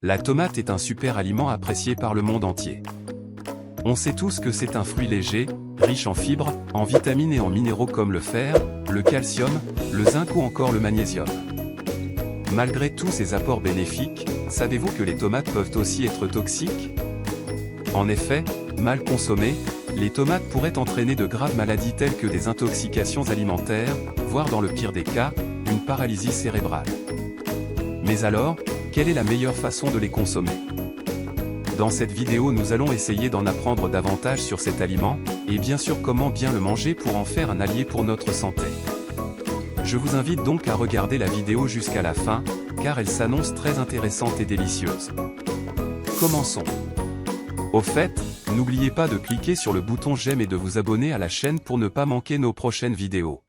La tomate est un super aliment apprécié par le monde entier. On sait tous que c'est un fruit léger, riche en fibres, en vitamines et en minéraux comme le fer, le calcium, le zinc ou encore le magnésium. Malgré tous ces apports bénéfiques, savez-vous que les tomates peuvent aussi être toxiques? En effet, mal consommées, les tomates pourraient entraîner de graves maladies telles que des intoxications alimentaires, voire dans le pire des cas, une paralysie cérébrale. Mais alors, quelle est la meilleure façon de les consommer? Dans cette vidéo nous allons essayer d'en apprendre davantage sur cet aliment, et bien sûr comment bien le manger pour en faire un allié pour notre santé. Je vous invite donc à regarder la vidéo jusqu'à la fin, car elle s'annonce très intéressante et délicieuse. Commençons. Au fait, n'oubliez pas de cliquer sur le bouton j'aime et de vous abonner à la chaîne pour ne pas manquer nos prochaines vidéos.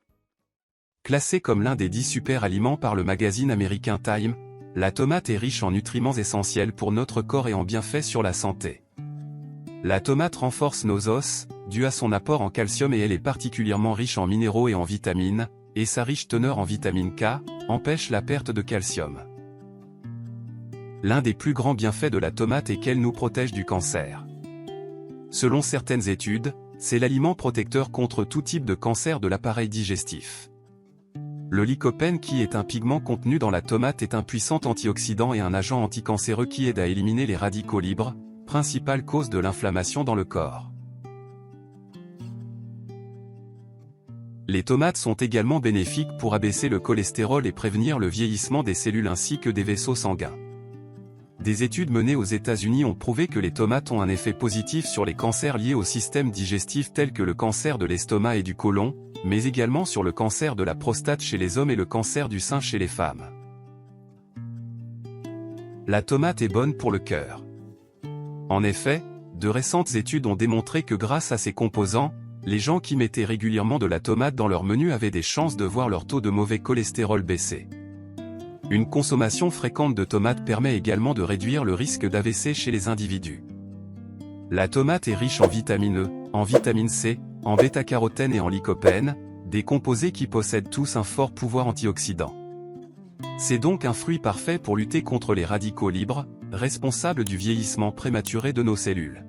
Classée comme l'un des 10 super aliments par le magazine américain Time, la tomate est riche en nutriments essentiels pour notre corps et en bienfaits sur la santé. La tomate renforce nos os, dû à son apport en calcium et elle est particulièrement riche en minéraux et en vitamines, et sa riche teneur en vitamine K, empêche la perte de calcium. L'un des plus grands bienfaits de la tomate est qu'elle nous protège du cancer. Selon certaines études, c'est l'aliment protecteur contre tout type de cancer de l'appareil digestif. Le lycopène qui est un pigment contenu dans la tomate est un puissant antioxydant et un agent anticancéreux qui aide à éliminer les radicaux libres, principale cause de l'inflammation dans le corps. Les tomates sont également bénéfiques pour abaisser le cholestérol et prévenir le vieillissement des cellules ainsi que des vaisseaux sanguins. Des études menées aux États-Unis ont prouvé que les tomates ont un effet positif sur les cancers liés au système digestif tels que le cancer de l'estomac et du côlon, mais également sur le cancer de la prostate chez les hommes et le cancer du sein chez les femmes. La tomate est bonne pour le cœur. En effet, de récentes études ont démontré que grâce à ses composants, les gens qui mettaient régulièrement de la tomate dans leur menu avaient des chances de voir leur taux de mauvais cholestérol baisser. Une consommation fréquente de tomates permet également de réduire le risque d'AVC chez les individus. La tomate est riche en vitamine E, en vitamine C, en bêta-carotène et en lycopène, des composés qui possèdent tous un fort pouvoir antioxydant. C'est donc un fruit parfait pour lutter contre les radicaux libres, responsables du vieillissement prématuré de nos cellules.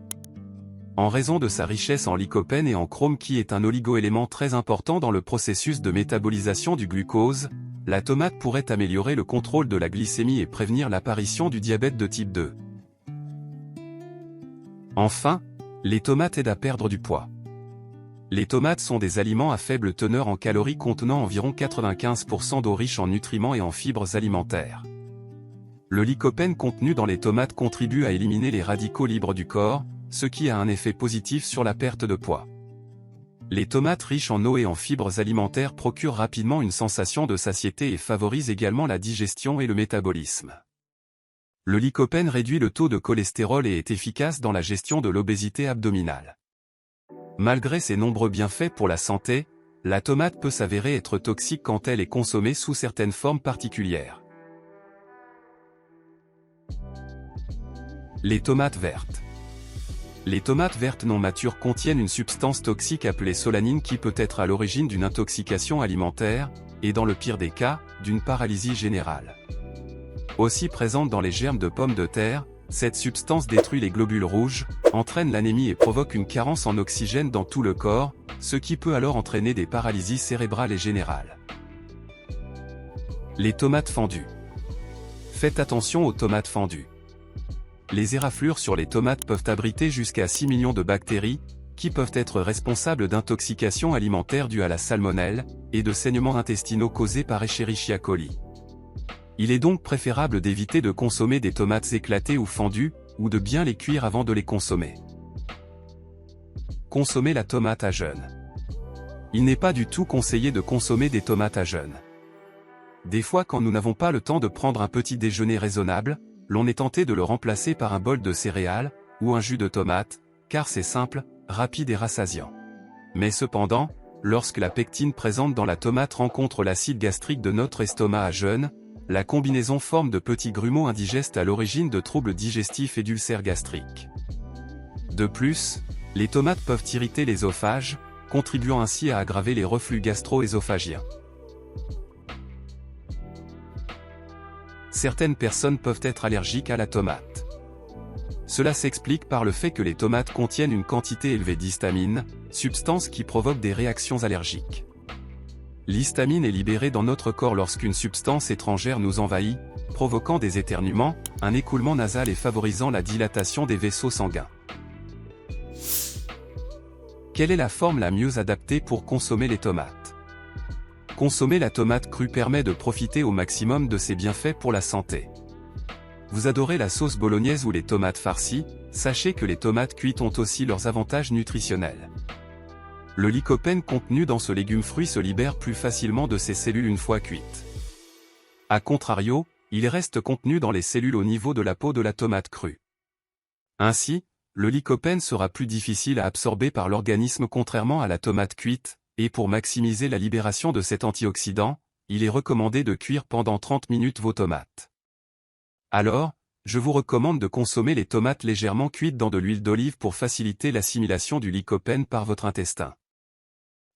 En raison de sa richesse en lycopène et en chrome qui est un oligoélément très important dans le processus de métabolisation du glucose, la tomate pourrait améliorer le contrôle de la glycémie et prévenir l'apparition du diabète de type 2. Enfin, les tomates aident à perdre du poids. Les tomates sont des aliments à faible teneur en calories contenant environ 95% d'eau riche en nutriments et en fibres alimentaires. Le lycopène contenu dans les tomates contribue à éliminer les radicaux libres du corps, ce qui a un effet positif sur la perte de poids. Les tomates riches en eau et en fibres alimentaires procurent rapidement une sensation de satiété et favorisent également la digestion et le métabolisme. Le lycopène réduit le taux de cholestérol et est efficace dans la gestion de l'obésité abdominale. Malgré ses nombreux bienfaits pour la santé, la tomate peut s'avérer être toxique quand elle est consommée sous certaines formes particulières. Les tomates vertes. Les tomates vertes non matures contiennent une substance toxique appelée solanine qui peut être à l'origine d'une intoxication alimentaire, et dans le pire des cas, d'une paralysie générale. Aussi présente dans les germes de pommes de terre, cette substance détruit les globules rouges, entraîne l'anémie et provoque une carence en oxygène dans tout le corps, ce qui peut alors entraîner des paralysies cérébrales et générales. Les tomates fendues. Faites attention aux tomates fendues. Les éraflures sur les tomates peuvent abriter jusqu'à 6 millions de bactéries, qui peuvent être responsables d'intoxications alimentaires dues à la salmonelle, et de saignements intestinaux causés par Escherichia coli. Il est donc préférable d'éviter de consommer des tomates éclatées ou fendues, ou de bien les cuire avant de les consommer. Consommer la tomate à jeûne. Il n'est pas du tout conseillé de consommer des tomates à jeûne. Des fois quand nous n'avons pas le temps de prendre un petit déjeuner raisonnable, l'on est tenté de le remplacer par un bol de céréales, ou un jus de tomate, car c'est simple, rapide et rassasiant. Mais cependant, lorsque la pectine présente dans la tomate rencontre l'acide gastrique de notre estomac à jeûne, la combinaison forme de petits grumeaux indigestes à l'origine de troubles digestifs et d'ulcères gastriques. De plus, les tomates peuvent irriter l'œsophage, contribuant ainsi à aggraver les reflux gastro-ésophagiens. certaines personnes peuvent être allergiques à la tomate. Cela s'explique par le fait que les tomates contiennent une quantité élevée d'histamine, substance qui provoque des réactions allergiques. L'histamine est libérée dans notre corps lorsqu'une substance étrangère nous envahit, provoquant des éternuements, un écoulement nasal et favorisant la dilatation des vaisseaux sanguins. Quelle est la forme la mieux adaptée pour consommer les tomates? Consommer la tomate crue permet de profiter au maximum de ses bienfaits pour la santé. Vous adorez la sauce bolognaise ou les tomates farcies, sachez que les tomates cuites ont aussi leurs avantages nutritionnels. Le lycopène contenu dans ce légume-fruit se libère plus facilement de ses cellules une fois cuites. A contrario, il reste contenu dans les cellules au niveau de la peau de la tomate crue. Ainsi, le lycopène sera plus difficile à absorber par l'organisme contrairement à la tomate cuite, et pour maximiser la libération de cet antioxydant, il est recommandé de cuire pendant 30 minutes vos tomates. Alors, je vous recommande de consommer les tomates légèrement cuites dans de l'huile d'olive pour faciliter l'assimilation du lycopène par votre intestin.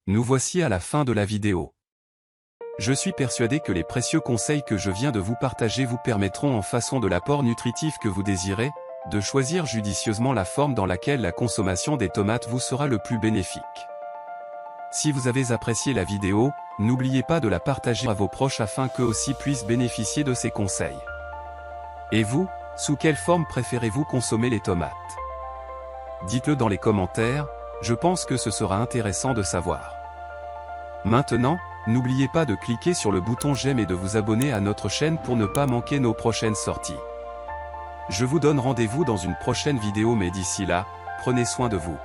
Nous voici à la fin de la vidéo. Je suis persuadé que les précieux conseils que je viens de vous partager vous permettront en façon de l'apport nutritif que vous désirez, de choisir judicieusement la forme dans laquelle la consommation des tomates vous sera le plus bénéfique. Si vous avez apprécié la vidéo, n'oubliez pas de la partager à vos proches afin qu'eux aussi puissent bénéficier de ces conseils. Et vous, sous quelle forme préférez-vous consommer les tomates? Dites-le dans les commentaires, je pense que ce sera intéressant de savoir. Maintenant, n'oubliez pas de cliquer sur le bouton j'aime et de vous abonner à notre chaîne pour ne pas manquer nos prochaines sorties. Je vous donne rendez-vous dans une prochaine vidéo mais d'ici là, prenez soin de vous.